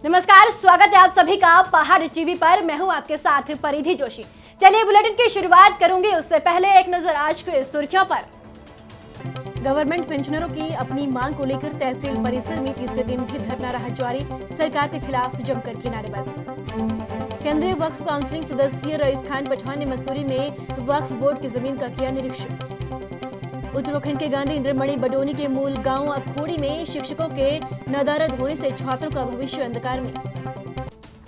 नमस्कार, स्वागत है आप सभी का पहाड़ टीवी पर। मैं हूं आपके साथ परिधि जोशी। चलिए बुलेटिन की शुरुआत करूंगी, उससे पहले एक नजर आज की सुर्खियों पर। गवर्नमेंट पेंशनरों की अपनी मांग को लेकर तहसील परिसर में तीसरे दिन भी धरना रहा जारी। सरकार के खिलाफ जमकर की नारेबाजी। केंद्रीय वक्फ काउंसिल सदस्य रईस खान पठान ने मसूरी में वक्फ बोर्ड की जमीन का किया निरीक्षण। उत्तराखंड के गांधी इंद्रमणि बडोनी के मूल गांव अखोड़ी में शिक्षकों के नदारद होने से छात्रों का भविष्य अंधकार में।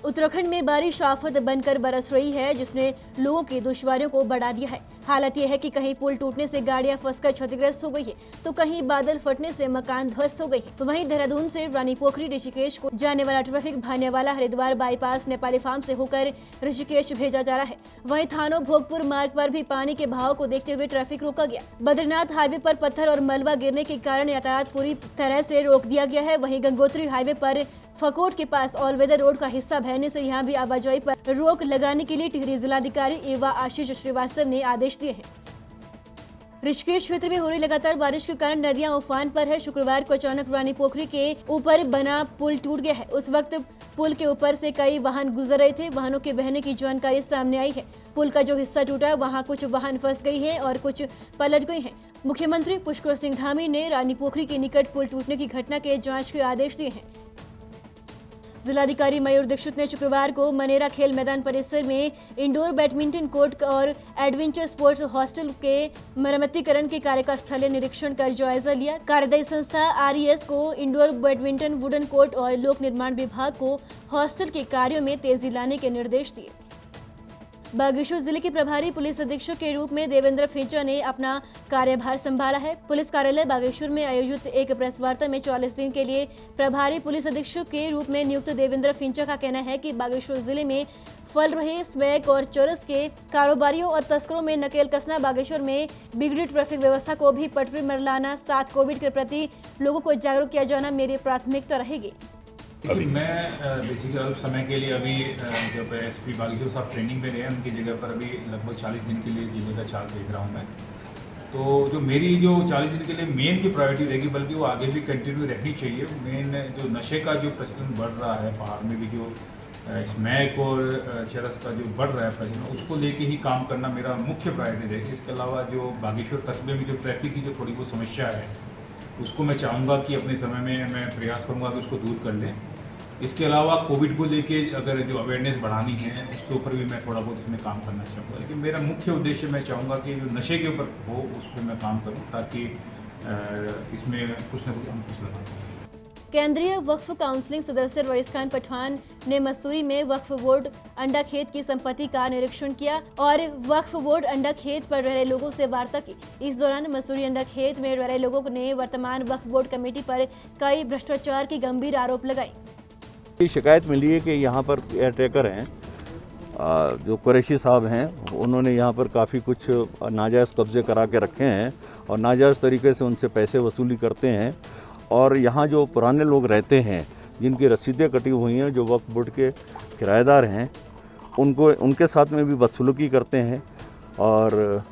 उत्तराखंड में बारिश आफत बनकर बरस रही है, जिसने लोगों की दुश्वारियों को बढ़ा दिया है। हालत यह है कि कहीं पुल टूटने से गाड़ियां फंसकर क्षतिग्रस्त हो गई है, तो कहीं बादल फटने से मकान ध्वस्त हो गई है। वहीं देहरादून से रानीपोखरी ऋषिकेश को जाने वाला traffic Bhaniyawala Haridwar bypass Nepali farm से होकर ऋषिकेश भेजा जा रहा है। वहीं थानो भोगपुर मार्ग पर भी पानी के बहाव को देखते हुए ट्रैफिक रोका गया। बद्रीनाथ हाईवे पर पत्थर और मलबा गिरने के कारण यातायात पूरी तरह से रोक दिया गया है। वहीं गंगोत्री हाईवे पर फकोट के पास ऑल वेदर रोड का हिस्सा बहने से यहां भी आवाजाही पर रोक लगाने के लिए टिहरी जिलाधिकारी एवा आशीष श्रीवास्तव ने आदेश दिए हैं। ऋषिकेश क्षेत्र में हो रही लगातार बारिश के कारण नदियां उफान पर है। शुक्रवार को अचानक रानीपोखरी के ऊपर बना पुल टूट गया है। उस वक्त पुल के ऊपर से कई वाहन गुजर रहे थे। वाहनों के बहने की जानकारी सामने आई है। पुल का जो हिस्सा टूटा, वहां कुछ वाहन फंस गई है और कुछ पलट गई हैं। मुख्यमंत्री पुष्कर सिंह धामी ने रानीपोखरी के निकट पुल टूटने की घटना के जाँच के आदेश दिए हैं। जिलाधिकारी मयूर दीक्षित ने शुक्रवार को मनेरा खेल मैदान परिसर में इंडोर बैडमिंटन कोर्ट और एडवेंचर स्पोर्ट्स हॉस्टल के मरम्मतीकरण के कार्य का स्थलीय निरीक्षण कर जायजा लिया। कार्यदायी संस्था आरईएस को इंडोर बैडमिंटन वुडन कोर्ट और लोक निर्माण विभाग को हॉस्टल के कार्यों में तेजी लाने के निर्देश दिए। बागेश्वर जिले के प्रभारी पुलिस अधीक्षक के रूप में देवेंद्र फिंचा ने अपना कार्यभार संभाला है। पुलिस कार्यालय बागेश्वर में आयोजित एक प्रेस वार्ता में 44 दिन के लिए प्रभारी पुलिस अधीक्षक के रूप में नियुक्त देवेंद्र फिंचा का कहना है कि बागेश्वर जिले में फल रहे स्मैक और चरस के कारोबारियों और तस्करों में नकेल कसना, बागेश्वर में बिगड़ी ट्रैफिक व्यवस्था को भी पटरी पर लाना, साथ कोविड के प्रति लोगों को जागरूक किया जाना मेरी प्राथमिकता रहेगी। देखिए, मैं बेसिकली अल्प समय के लिए अभी जब एसपी बागेश्वर साहब ट्रेनिंग में रहे, उनकी जगह पर अभी लगभग 40 दिन के लिए जिले का चार्ज देख रहा हूँ मैं। तो जो मेरी जो 40 दिन के लिए मेन की प्रायोरिटी रहेगी, बल्कि वो आगे भी कंटिन्यू रहनी चाहिए। मेन जो नशे का जो प्रचलन बढ़ रहा है, पहाड़ में भी जो स्मैक और चरस का जो बढ़ रहा है प्रचलन, उसको लेके ही काम करना मेरा मुख्य प्रायोरिटी रहेगी। इसके अलावा जो बागेश्वर कस्बे में जो ट्रैफिक की जो थोड़ी बहुत समस्या है, उसको मैं चाहूँगा कि अपने समय में मैं प्रयास करूँगा कि उसको दूर कर लें। इसके अलावा कोविड को लेके अगर जो अवेयरनेस बढ़ानी है, उसके ऊपर भी मैं थोड़ा बहुत इसमें काम करना चाहूँगा। लेकिन मेरा मुख्य उद्देश्य मैं चाहूँगा कि जो नशे के ऊपर हो, उस पर मैं काम करूँ, ताकि इसमें कुछ ना कुछ अंकुश लगा। केंद्रीय वक्फ काउंसिल सदस्य रईस खान पठान ने मसूरी में वक्फ बोर्ड अंडा खेत की संपत्ति का निरीक्षण किया और वक्फ बोर्ड अंडा खेत पर रह रहे लोगों से वार्ता की। इस दौरान मसूरी अंडा खेत में रह रहे लोगों ने वर्तमान वक्फ बोर्ड कमेटी पर कई भ्रष्टाचार के गंभीर आरोप लगाए। शिकायत मिली है कि यहाँ पर केयरटेकर हैं, जो कुरैशी साहब हैं, उन्होंने यहाँ पर काफ़ी कुछ नाजायज़ कब्जे करा के रखे हैं और नाजायज़ तरीके से उनसे पैसे वसूली करते हैं। और यहाँ जो पुराने लोग रहते हैं, जिनकी रसीदें कटी हुई हैं, जो वक्फ बोर्ड के किराएदार हैं, उनके साथ में भी बदसलूकी करते हैं और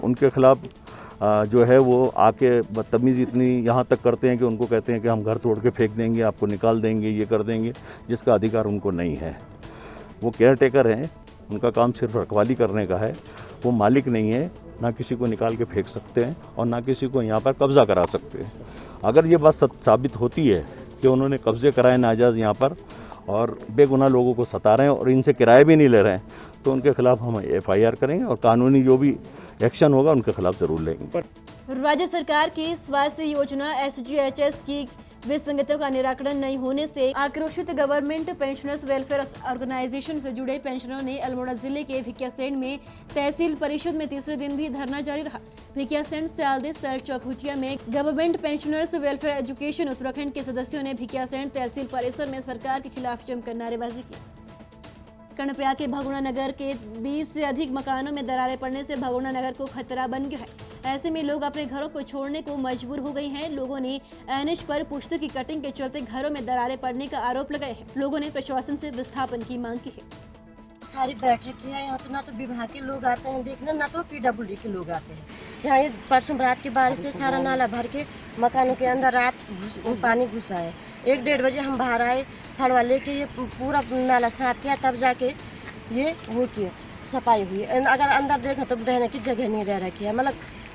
उनके खिलाफ़ जो है वो आके बदतमीज़ी इतनी यहाँ तक करते हैं कि उनको कहते हैं कि हम घर तोड़ के फेंक देंगे, आपको निकाल देंगे, ये कर देंगे, जिसका अधिकार उनको नहीं है। वो केयरटेकर हैं, उनका काम सिर्फ रखवाली करने का है। वो मालिक नहीं है, ना किसी को निकाल के फेंक सकते हैं और ना किसी को यहाँ पर कब्ज़ा करा सकते हैं। अगर ये बात साबित होती है कि उन्होंने कब्ज़े कराए नाजायज़ यहाँ पर और बेगुनाह लोगों को सता रहे हैं और इनसे किराए भी नहीं ले रहे हैं, तो उनके खिलाफ हम FIR करेंगे और कानूनी जो भी एक्शन होगा उनके खिलाफ जरूर लेंगे। राज्य सरकार की स्वास्थ्य योजना SGHS की विसंगतियों का निराकरण नहीं होने से आक्रोशित गवर्नमेंट पेंशनर्स वेलफेयर ऑर्गेनाइजेशन से जुड़े पेंशनरों ने अल्मोड़ा जिले के भिकियासैंण में तहसील परिषद में तीसरे दिन भी धरना जारी रहा। भिकियासैंण, सियालदे, सर चौखुटिया में government pensioners welfare education Uttarakhand के सदस्यों ने भिकियासैंण तहसील परिसर में सरकार के खिलाफ जमकर नारेबाजी की। कर्णप्रयाग के भगोड़ा नगर के 20 से अधिक मकानों में दरारें पड़ने से भगोड़ा नगर को खतरा बन गया है। ऐसे में लोग अपने घरों को छोड़ने को मजबूर हो गए हैं। लोगों ने NH पर पुश्तों की कटिंग के चलते घरों में दरारें पड़ने का आरोप लगाए हैं। लोगों ने प्रशासन से विस्थापन की मांग की है। सारी बैठ रखी है यहाँ, तो ना तो विभाग के लोग आते हैं देखने, ना तो PWD के लोग आते हैं यहाँ। ये परसों रात के बारिश से सारा नाला भर के मकानों के अंदर रात पानी घुसा है। 1-1:30 बजे हम बाहर आए फड़वा लेके ये पूरा नाला साफ किया, तब जाके ये वो किए सफाई हुई। अगर अंदर देखो तो रहने की जगह नहीं रह रखी है, मतलब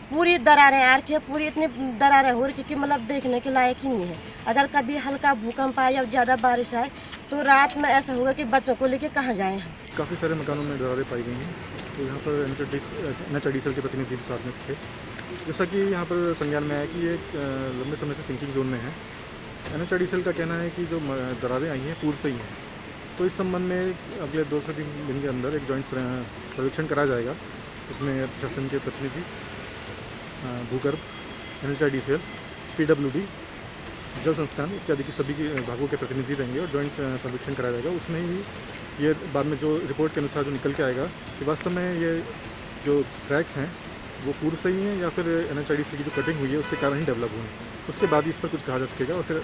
पूरी दरारें आ रखी है, पूरी इतनी दरारें हो रखी कि मतलब देखने के लायक ही नहीं है। अगर कभी हल्का भूकंप आए या ज़्यादा बारिश आए तो रात में ऐसा होगा कि बच्चों को लेके कहाँ जाएं हम। काफ़ी सारे मकानों में दरारें पाई गई हैं, तो यहाँ पर NHIDCL के प्रतिनिधि भी साथ में थे। जैसा कि यहाँ पर संज्ञान में आया कि ये लंबे समय से सिंकिंग जोन में है। NHIDCL का कहना है कि जो दरारें आई हैं पूर्व से ही हैं, तो इस संबंध में अगले 2 से 3 दिन के अंदर एक जॉइंट सर्वेक्षण कराया जाएगा, जिसमें प्रशासन के प्रतिनिधि, भूगर्भ, NHIDCL, PWD, जल संस्थान इत्यादि की सभी विभागों के प्रतिनिधि रहेंगे और जॉइंट सर्वेक्षण कराया जाएगा। उसमें ही ये बाद में जो रिपोर्ट के अनुसार जो निकल के आएगा कि वास्तव में ये जो क्रैक्स हैं वो पूर्व से ही हैं या फिर NHIDCL की जो कटिंग हुई है उसके कारण ही डेवलप हुए हैं। उसके बाद ही इस पर कुछ कहा जा सकेगा और फिर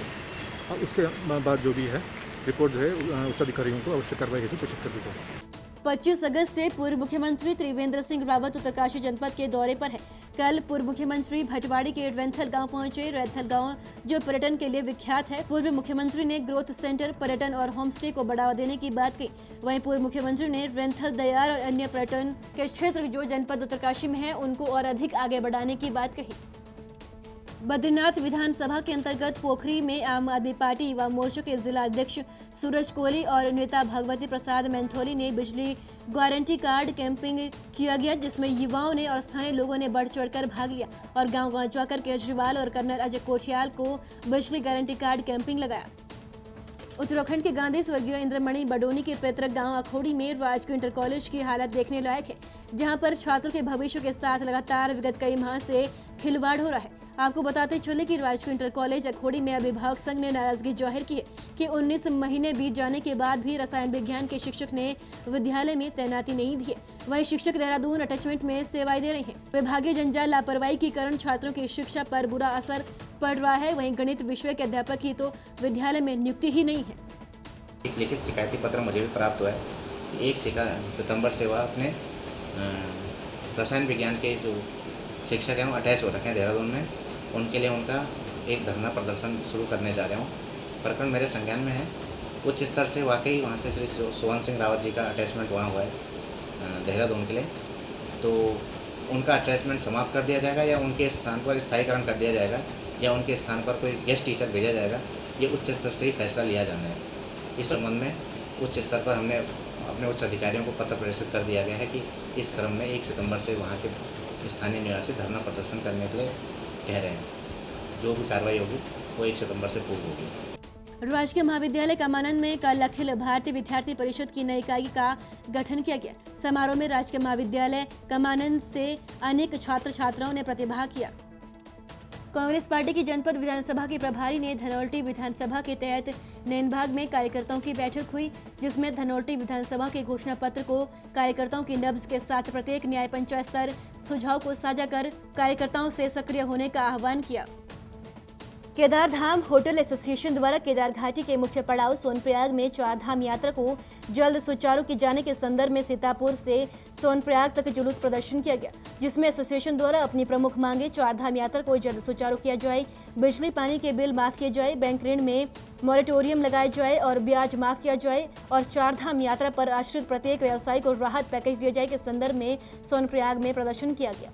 उसके बाद जो भी है रिपोर्ट जो है उच्च अधिकारियों को आवश्यक कार्रवाई हेतु प्रेषित कर दी जाए। 25 अगस्त से पूर्व मुख्यमंत्री त्रिवेंद्र सिंह रावत उत्तरकाशी जनपद के दौरे पर है। कल पूर्व मुख्यमंत्री भटवाड़ी के रेंथल गांव पहुंचे। रेंथल गांव जो पर्यटन के लिए विख्यात है। पूर्व मुख्यमंत्री ने ग्रोथ सेंटर, पर्यटन और होमस्टे को बढ़ावा देने की बात की। वहीं पूर्व मुख्यमंत्री ने रेंथल, दयार और अन्य पर्यटन के क्षेत्र जो जनपद उत्तरकाशी में है उनको और अधिक आगे बढ़ाने की बात कही। बद्रीनाथ विधानसभा के अंतर्गत पोखरी में आम आदमी पार्टी युवा मोर्चा के जिला अध्यक्ष सूरज कोहली और नेता भगवती प्रसाद मैंथोली ने बिजली गारंटी कार्ड कैंपिंग किया गया, जिसमें युवाओं ने और स्थानीय लोगों ने बढ़ चढ़कर भाग लिया और गांव-गांव जाकर केजरीवाल और कर्नल अजय कोठियाल को बिजली गारंटी कार्ड कैंपिंग लगाया। उत्तराखंड के गांधी स्वर्गीय इंद्रमणि बडोनी के पैतृक गांव अखोड़ी में राजकीय इंटर कॉलेज की हालत देखने लायक है, जहां पर छात्रों के भविष्य के साथ लगातार विगत कई माह से खिलवाड़ हो रहा है। आपको बताते चले कि राजकीय इंटर कॉलेज अखोड़ी में अभिभावक संघ ने नाराजगी जाहिर की है कि 19 महीने बीत जाने के बाद भी रसायन विज्ञान के शिक्षक ने विद्यालय में तैनाती नहीं दी है। वहीं शिक्षक देहरादून अटैचमेंट में सेवाएं दे रहे हैं। विभागीय जंजाल, लापरवाही के कारण छात्रों की शिक्षा पर बुरा असर पड़ रहा है। वहीं गणित विषय के अध्यापक की तो विद्यालय में नियुक्ति ही नहीं है। एक लिखित शिकायती पत्र मुझे भी प्राप्त हुआ है कि 1 सितंबर से वह अपने रसायन विज्ञान के जो शिक्षक हैं वो अटैच हो रखे हैं देहरादून में, उनके लिए उनका एक धरना प्रदर्शन शुरू करने जा रहे हूँ। प्रकरण मेरे संज्ञान में है। उच्च स्तर से वाकई वहाँ से श्री सोहन सिंह रावत जी का अटैचमेंट वहाँ हुआ है देहरादून के लिए, तो उनका अटैचमेंट समाप्त कर दिया जाएगा या उनके स्थान पर स्थायीकरण कर दिया जाएगा या उनके स्थान पर कोई गेस्ट टीचर भेजा जाएगा, ये उच्च स्तर से ही फैसला लिया जाना है। इस संबंध में उच्च स्तर पर हमने अपने उच्च अधिकारियों को पत्र प्रेषित कर दिया गया है कि इस क्रम में 1 सितंबर से वहाँ के स्थानीय निवासी धरना प्रदर्शन करने के लिए कह रहे हैं। जो भी कार्रवाई होगी वो 1 सितंबर से पूर्व होगी। राजकीय महाविद्यालय कमानन में कल अखिल भारतीय विद्यार्थी परिषद की नई इकाई का गठन किया गया। समारोह में राजकीय महाविद्यालय कमानन से अनेक छात्र छात्राओं ने प्रतिभाग किया। कांग्रेस पार्टी की जनपद विधानसभा की प्रभारी ने धनौल्टी विधानसभा के तहत नैनबाग में कार्यकर्ताओं की बैठक हुई, जिसमें धनौल्टी विधानसभा के घोषणा पत्र को कार्यकर्ताओं की नब्ज के साथ प्रत्येक न्याय पंचायत स्तर सुझाव को साझा कर कार्यकर्ताओं से सक्रिय होने का आह्वान किया। केदार धाम होटल एसोसिएशन द्वारा केदार घाटी के मुख्य पड़ाव सोनप्रयाग में 4 धाम यात्रा को जल्द सुचारू किए जाने के संदर्भ में सीतापुर से सोनप्रयाग तक जुलूस प्रदर्शन किया गया, जिसमें एसोसिएशन द्वारा अपनी प्रमुख मांगे 4 धाम यात्रा को जल्द सुचारू किया जाए, बिजली पानी के बिल माफ किए जाए, बैंक ऋण में मॉरेटोरियम लगाया जाए और ब्याज माफ किया जाए और 4 धाम यात्रा पर आश्रित प्रत्येक व्यवसायी को राहत पैकेज दिया जाए के संदर्भ में सोनप्रयाग में प्रदर्शन किया गया।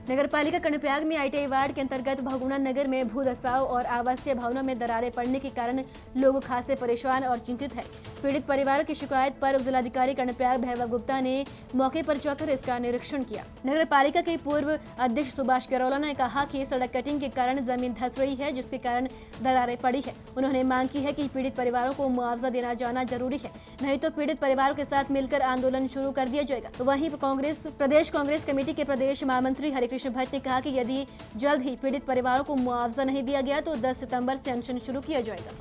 नगर पालिका कर्णप्रयाग में ITI वार्ड के अंतर्गत भगुना नगर में भू धसाव और आवासीय भवनों में दरारें पड़ने के कारण लोग खासे परेशान और चिंतित है। पीड़ित परिवारों की शिकायत पर जिलाधिकारी कर्णप्रयाग भैरव गुप्ता ने मौके पर जाकर इसका निरीक्षण किया। नगर पालिका के पूर्व अध्यक्ष सुभाष गरोला ने कहा कि सड़क कटिंग के कारण जमीन धंस रही है, जिसके कारण दरारें पड़ी है। उन्होंने मांग की है कि पीड़ित परिवारों को मुआवजा देना जाना जरूरी है, नहीं तो पीड़ित परिवारों के साथ मिलकर आंदोलन शुरू कर दिया जाएगा। तो वहीं प्रदेश कांग्रेस कमेटी के प्रदेश महामंत्री हरिकृष्ण भट्ट ने कहा कि यदि जल्द ही पीड़ित परिवारों को मुआवजा नहीं दिया गया तो 10 सितंबर से अनशन शुरू किया जाएगा।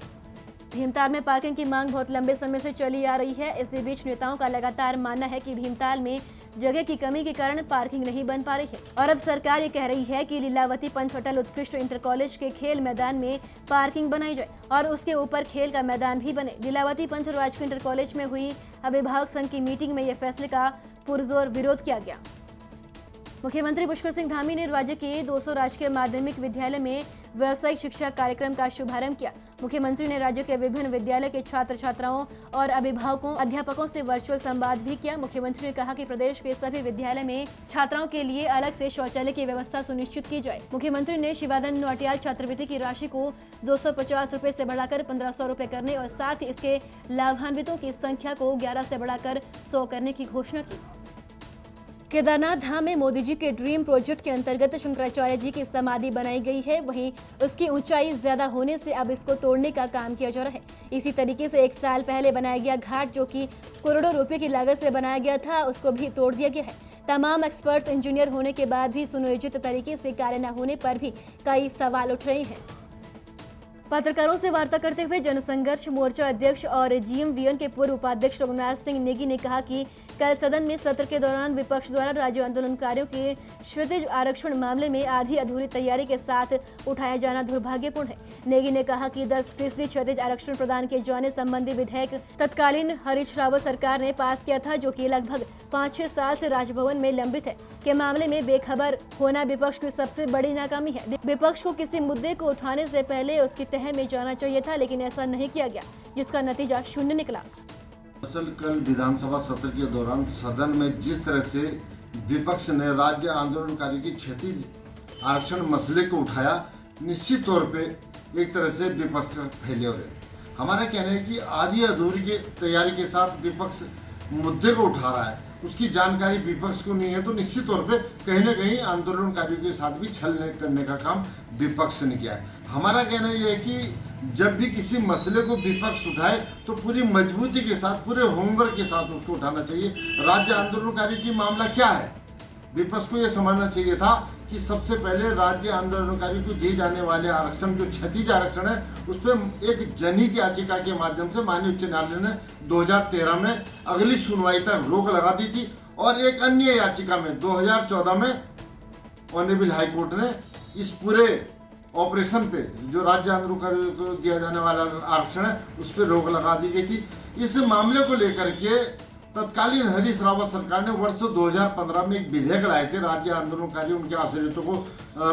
भीमताल में पार्किंग की मांग बहुत लंबे समय से चली आ रही है। इसी बीच नेताओं का लगातार मानना है कि भीमताल में जगह की कमी के कारण पार्किंग नहीं बन पा रही है और अब सरकार ये कह रही है कि लीलावती पंथ होटल उत्कृष्ट इंटर कॉलेज के खेल मैदान में पार्किंग बनाई जाए और उसके ऊपर खेल का मैदान भी बने। लीलावती पंथ राजकीय इंटर कॉलेज में हुई अभिभावक संघ की मीटिंग में यह फैसले का पुरजोर विरोध किया गया। मुख्यमंत्री पुष्कर सिंह धामी ने राज्य के 200 राजकीय माध्यमिक विद्यालय में व्यावसायिक शिक्षा कार्यक्रम का शुभारंभ किया। मुख्यमंत्री ने राज्य के विभिन्न विद्यालय के छात्र छात्राओं और अभिभावकों अध्यापकों से वर्चुअल संवाद भी किया। मुख्यमंत्री ने कहा कि प्रदेश के सभी विद्यालय में छात्राओं के लिए अलग से शौचालय की व्यवस्था सुनिश्चित की जाए। मुख्यमंत्री ने शिवानंद नौटियाल छात्रवृत्ति की राशि को 250 रुपए से बढ़ाकर 1500 रुपए करने और साथ ही इसके लाभान्वितों की संख्या को 11 से बढ़ाकर 100 करने की घोषणा की। केदारनाथ धाम में मोदी जी के ड्रीम प्रोजेक्ट के अंतर्गत शंकराचार्य जी की समाधि बनाई गई है। वहीं उसकी ऊंचाई ज्यादा होने से अब इसको तोड़ने का काम किया जा रहा है। इसी तरीके से 1 साल पहले बनाया गया घाट, जो कि करोड़ों रुपए की लागत से बनाया गया था, उसको भी तोड़ दिया गया है। तमाम एक्सपर्ट्स इंजीनियर होने के बाद भी सुनियोजित तरीके से कार्य न होने पर भी कई सवाल उठ रहे हैं। पत्रकारों से वार्ता करते हुए जनसंघर्ष मोर्चा अध्यक्ष और जीएमवीएन के पूर्व उपाध्यक्ष रघुनाथ सिंह नेगी ने कहा कि कल सदन में सत्र के दौरान विपक्ष द्वारा राज्य आंदोलनकारियों के क्षैतिज आरक्षण मामले में आधी अधूरी तैयारी के साथ उठाया जाना दुर्भाग्यपूर्ण है। नेगी ने कहा कि 10% क्षैतिज आरक्षण प्रदान किए जाने संबंधी विधेयक तत्कालीन हरीश रावत सरकार ने पास किया था, जो कि लगभग 5-6 साल से राजभवन में लंबित है। के मामले में बेखबर होना विपक्ष की सबसे बड़ी नाकामी है। विपक्ष को किसी मुद्दे को उठाने से पहले उसकी तह में जाना चाहिए था, लेकिन ऐसा नहीं किया गया, जिसका नतीजा शून्य निकला। दरअसल कल विधानसभा सत्र के दौरान सदन में जिस तरह से विपक्ष ने राज्य आंदोलनकारियों की क्षैतिज आरक्षण मसले को उठाया, निश्चित तौर पे एक तरह से विपक्ष का फेलियर है। हमारा कहना है कि आधी अधूरी की तैयारी के साथ विपक्ष मुद्दे को उठा रहा है, उसकी जानकारी विपक्ष को नहीं है, तो निश्चित तौर पे कहीं ना कहीं आंदोलनकारियों के साथ भी छल करने का काम विपक्ष ने किया है। हमारा कहना यह है कि जब भी किसी मसले को विपक्ष उठाए तो पूरी मजबूती के साथ, पूरे होमवर्क के साथ उसको उठाना चाहिए। राज्य आंदोलनकारियों की मामला क्या है, विपक्ष को यह समझना चाहिए था कि सबसे पहले राज्य आंदोलनकारियों को दिए जाने वाले आरक्षण, जो क्षैतिज आरक्षण है, उस पर एक जनहित याचिका के माध्यम से माननीय उच्च न्यायालय ने 2013 में अगली सुनवाई तक रोक लगा दी थी, और एक अन्य याचिका में 2014 में ऑनरेबल हाईकोर्ट ने इस पूरे ऑपरेशन पे, जो राज्य आंदोलनकारियों को दिया जाने वाला आरक्षण है, उस पर रोक लगा दी गई थी। इस मामले को लेकर के तत्कालीन हरीश रावत सरकार ने वर्ष 2015 में एक विधेयक लाए थे, राज्य आंदोलनकारियों उनके आश्रितों को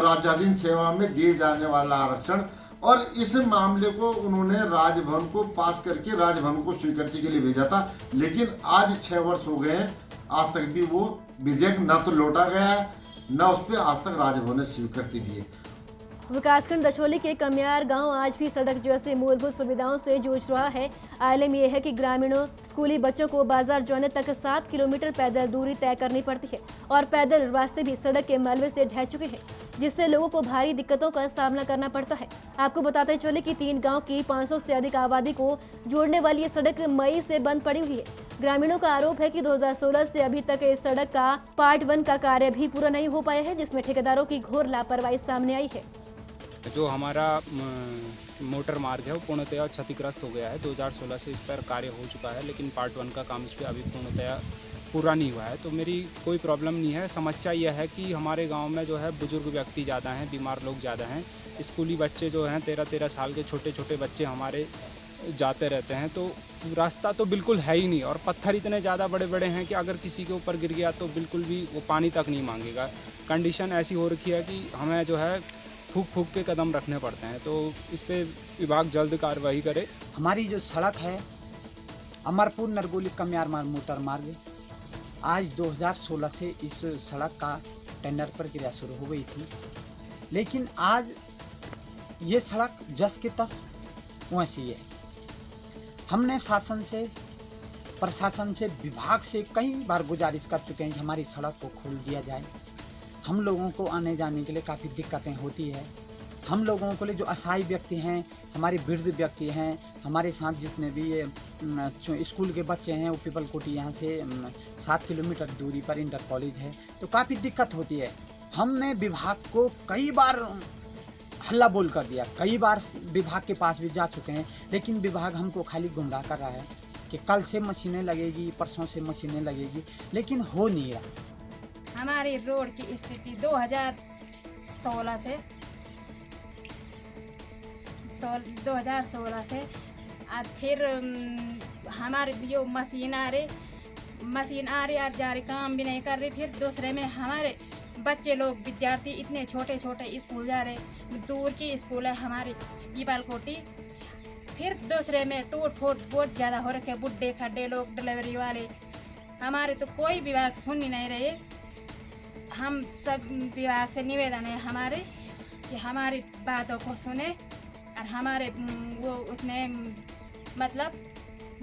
राज्याधीन सेवा में दिए जाने वाला आरक्षण, और इस मामले को उन्होंने राजभवन को पास करके राजभवन को स्वीकृति के लिए भेजा था। लेकिन आज 6 वर्ष हो गए हैं, आज तक भी वो विधेयक न तो लौटा गया है, न उस पर आज तक राजभवन ने स्वीकृति दी है। विकासखंड दशोली के कमियार गांव आज भी सड़क जैसी मूलभूत सुविधाओं से जूझ रहा है। आलम यह है कि ग्रामीणों स्कूली बच्चों को बाजार जाने तक 7 किलोमीटर पैदल दूरी तय करनी पड़ती है, और पैदल रास्ते भी सड़क के मलबे से ढह चुके हैं, जिससे लोगों को भारी दिक्कतों का सामना करना पड़ता है। आपको बताते चले कि 3 गाँव की 500 से अधिक आबादी को जोड़ने वाली ये सड़क मई से बंद पड़ी हुई है। ग्रामीणों का आरोप है कि 2016 से अभी तक इस सड़क का पार्ट 1 का कार्य भी पूरा नहीं हो पाया है, जिसमें ठेकेदारों की घोर लापरवाही सामने आई है। जो हमारा मोटर मार्ग है वो पूर्णतया क्षतिग्रस्त हो गया है। 2016 से इस पर कार्य हो चुका है, लेकिन पार्ट 1 का काम इस पर अभी पूर्णतया पूरा नहीं हुआ है। तो मेरी कोई प्रॉब्लम नहीं है। समस्या यह है कि हमारे गांव में जो है बुजुर्ग व्यक्ति ज़्यादा हैं, बीमार लोग ज़्यादा हैं, स्कूली बच्चे जो हैं 13-13 साल के छोटे छोटे बच्चे हमारे जाते रहते हैं। तो रास्ता तो बिल्कुल है ही नहीं, और पत्थर इतने ज़्यादा बड़े बड़े हैं कि अगर किसी के ऊपर गिर गया तो बिल्कुल भी वो पानी तक नहीं मांगेगा। कंडीशन ऐसी हो रखी है कि हमें जो है फूक फूक के कदम रखने पड़ते हैं। तो इस पे विभाग जल्द कार्रवाई करे। हमारी जो सड़क है अमरपुर नरगोली कमियार मोटर मार्ग, आज 2016 से इस सड़क का टेंडर प्रक्रिया शुरू हो गई थी, लेकिन आज ये सड़क जस के तस वैसी है। हमने शासन से, प्रशासन से, विभाग से कई बार गुजारिश कर चुके हैं कि हमारी सड़क को खोल दिया जाए। हम लोगों को आने जाने के लिए काफ़ी दिक्कतें होती है। हम लोगों के लिए जो असहाय व्यक्ति हैं, हमारे वृद्ध व्यक्ति हैं, हमारे साथ जितने भी ये स्कूल के बच्चे हैं, वो पीपल कोटी यहाँ से 7 किलोमीटर दूरी पर इंटर कॉलेज है, तो काफ़ी दिक्कत होती है। हमने विभाग को कई बार हल्ला बोल कर दिया, कई बार विभाग के पास भी जा चुके हैं, लेकिन विभाग हमको खाली गुमराह कर रहा है कि कल से मशीनें लगेगी, परसों से मशीनें लगेगी, लेकिन हो नहीं रहा। हमारी रोड की स्थिति 2016 से फिर हमारे जो मशीन आ रही और जा रही, काम भी नहीं कर रही। फिर दूसरे में हमारे बच्चे लोग विद्यार्थी इतने छोटे छोटे स्कूल जा रहे, दूर की स्कूल है हमारी ये बालकोटी, फिर दूसरे में टूट फूट बहुत ज़्यादा हो रखे, बुढ़े खड्डे लोग, डिलीवरी वाले, हमारे तो कोई विभाग सुन ही नहीं रहे। हम सब विभाग से निवेदन है हमारे कि हमारी बातों को सुने और हमारे वो उसमें मतलब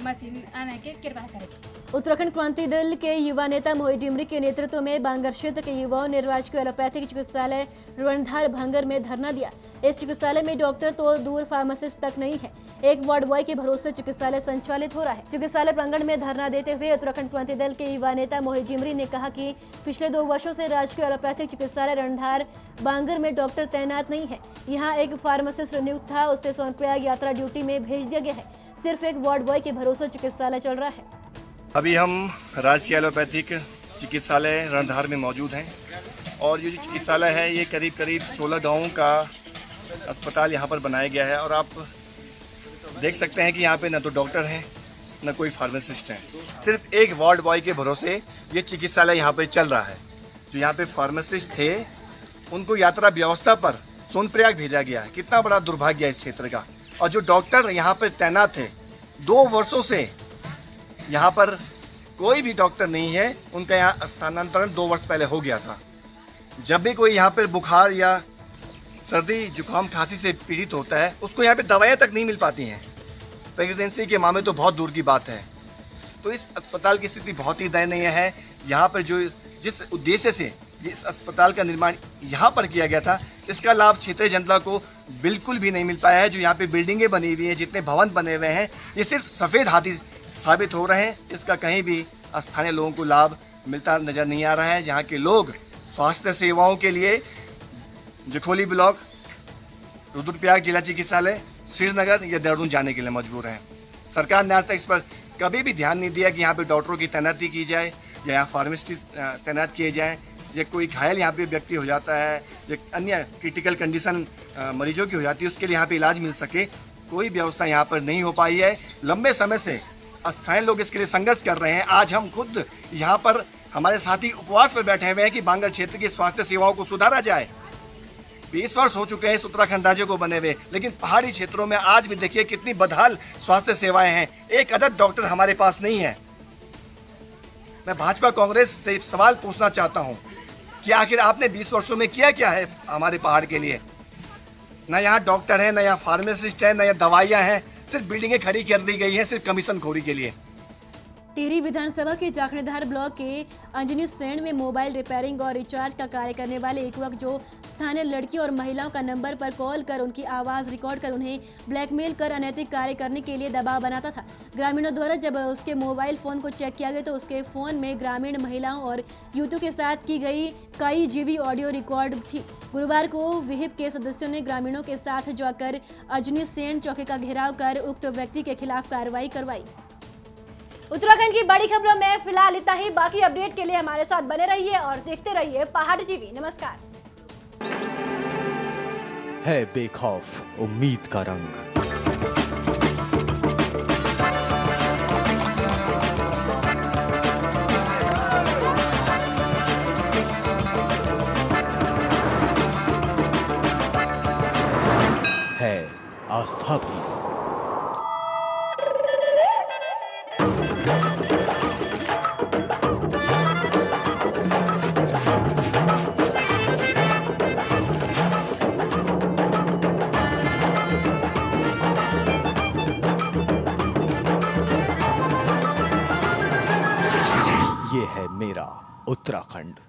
मशीन आने की कृपा करें। उत्तराखंड क्रांति दल के युवा नेता मोहित डिमरी के नेतृत्व में बांगर क्षेत्र के युवाओं ने राजकीय एलोपैथिक चिकित्सालय रणधार भांगर में धरना दिया। इस चिकित्सालय में डॉक्टर तो दूर फार्मासिस्ट तक नहीं है, एक वार्ड बॉय के भरोसे चिकित्सालय संचालित हो रहा है। चिकित्सालय प्रांगण में धरना देते हुए उत्तराखंड क्रांति दल के युवा नेता मोहित डिमरी ने कहा कि पिछले 2 वर्षों से राजकीय एलोपैथिक चिकित्सालय रणधार बांगर में डॉक्टर तैनात नहीं है। यहाँ एक फार्मासिस्ट नियुक्त था, उससे सोनप्रयाग यात्रा ड्यूटी में भेज दिया गया है। सिर्फ एक वार्ड बॉय के भरोसे चिकित्सालय चल रहा है। अभी हम राजकीय एलोपैथिक चिकित्सालय रणधार में मौजूद हैं और ये जो चिकित्सालय है ये करीब 16 गाँवों का अस्पताल यहाँ पर बनाया गया है और आप देख सकते हैं कि यहाँ पे न तो डॉक्टर हैं न कोई फार्मासिस्ट हैं, सिर्फ एक वार्ड बॉय के भरोसे ये चिकित्सालय यहाँ पर चल रहा है। जो यहाँ पे फार्मासिस्ट थे उनको यात्रा व्यवस्था पर सोनप्रयाग भेजा गया है। कितना बड़ा दुर्भाग्य है इस क्षेत्र का। और जो डॉक्टर यहाँ पर तैनात थे 2 वर्षों से यहाँ पर कोई भी डॉक्टर नहीं है, उनका यहाँ स्थानांतरण 2 वर्ष पहले हो गया था। जब भी कोई यहाँ पर बुखार या सर्दी जुकाम खांसी से पीड़ित होता है उसको यहाँ पे दवाइयाँ तक नहीं मिल पाती हैं। प्रेगनेंसी के मामले तो बहुत दूर की बात है। तो इस अस्पताल की स्थिति बहुत ही दयनीय है। यहाँ पर जो जिस उद्देश्य से इस अस्पताल का निर्माण यहाँ पर किया गया था इसका लाभ क्षेत्रीय जनता को बिल्कुल भी नहीं मिल पाया है। जो यहाँ पे बिल्डिंगें बनी हुई हैं, जितने भवन बने हुए हैं, ये सिर्फ सफ़ेद हाथी साबित हो रहे हैं। इसका कहीं भी स्थानीय लोगों को लाभ मिलता नज़र नहीं आ रहा है। यहाँ के लोग स्वास्थ्य सेवाओं के लिए जखोली ब्लॉक, रुद्रप्रयाग जिला चिकित्सालय, श्रीनगर या देहरादून जाने के लिए मजबूर हैं। सरकार ने आज तक इस पर कभी भी ध्यान नहीं दिया कि यहाँ पे डॉक्टरों की तैनाती की जाए या यहाँ फार्मासिस्ट तैनात किए जाएँ। या कोई घायल यहाँ पे व्यक्ति हो जाता है या अन्य क्रिटिकल कंडीशन मरीजों की हो जाती है, उसके लिए यहाँ पे इलाज मिल सके, कोई व्यवस्था यहाँ पर नहीं हो पाई है। लंबे समय से स्थानीय लोग इसके लिए संघर्ष कर रहे हैं। आज हम खुद यहाँ पर हमारे साथी उपवास पर बैठे हुए हैं कि बांगर क्षेत्र की स्वास्थ्य सेवाओं को सुधारा जाए। 20 वर्ष हो चुके हैं इस उत्तराखंड राज्य को बने हुए, लेकिन पहाड़ी क्षेत्रों में आज भी देखिए कितनी बदहाल स्वास्थ्य सेवाएं हैं। एक अदद डॉक्टर हमारे पास नहीं है। मैं भाजपा कांग्रेस से सवाल पूछना चाहता हूं कि आखिर आपने 20 वर्षों में किया क्या है हमारे पहाड़ के लिए? ना यहाँ डॉक्टर है, ना यहाँ फार्मासिस्ट है, ना यहाँ दवाइयाँ हैं, सिर्फ बिल्डिंगें खड़ी कर दी गई हैं सिर्फ कमीशन खोरी के लिए। टिहरी विधानसभा के जाखड़ीधार ब्लॉक के अंजनी सेन में मोबाइल रिपेयरिंग और रिचार्ज का कार्य करने वाले एक युवक जो स्थानीय लड़कियों और महिलाओं का नंबर पर कॉल कर उनकी आवाज़ रिकॉर्ड कर उन्हें ब्लैकमेल कर अनैतिक कार्य करने के लिए दबाव बनाता था। ग्रामीणों द्वारा जब उसके मोबाइल फ़ोन को चेक किया गया तो उसके फ़ोन में ग्रामीण महिलाओं और युवतियों के साथ की गई कई जीबी ऑडियो रिकॉर्ड थी। गुरुवार को विहिप के सदस्यों ने ग्रामीणों के साथ जाकर अंजनी सेन चौकी का घेराव कर उक्त व्यक्ति के खिलाफ कार्रवाई करवाई। उत्तराखंड की बड़ी खबरों में फिलहाल इतना ही। बाकी अपडेट के लिए हमारे साथ बने रहिए और देखते रहिए पहाड़ टीवी। नमस्कार। है बेखौफ उम्मीद का रंग। है आस्था भी। ये है मेरा उत्तराखंड।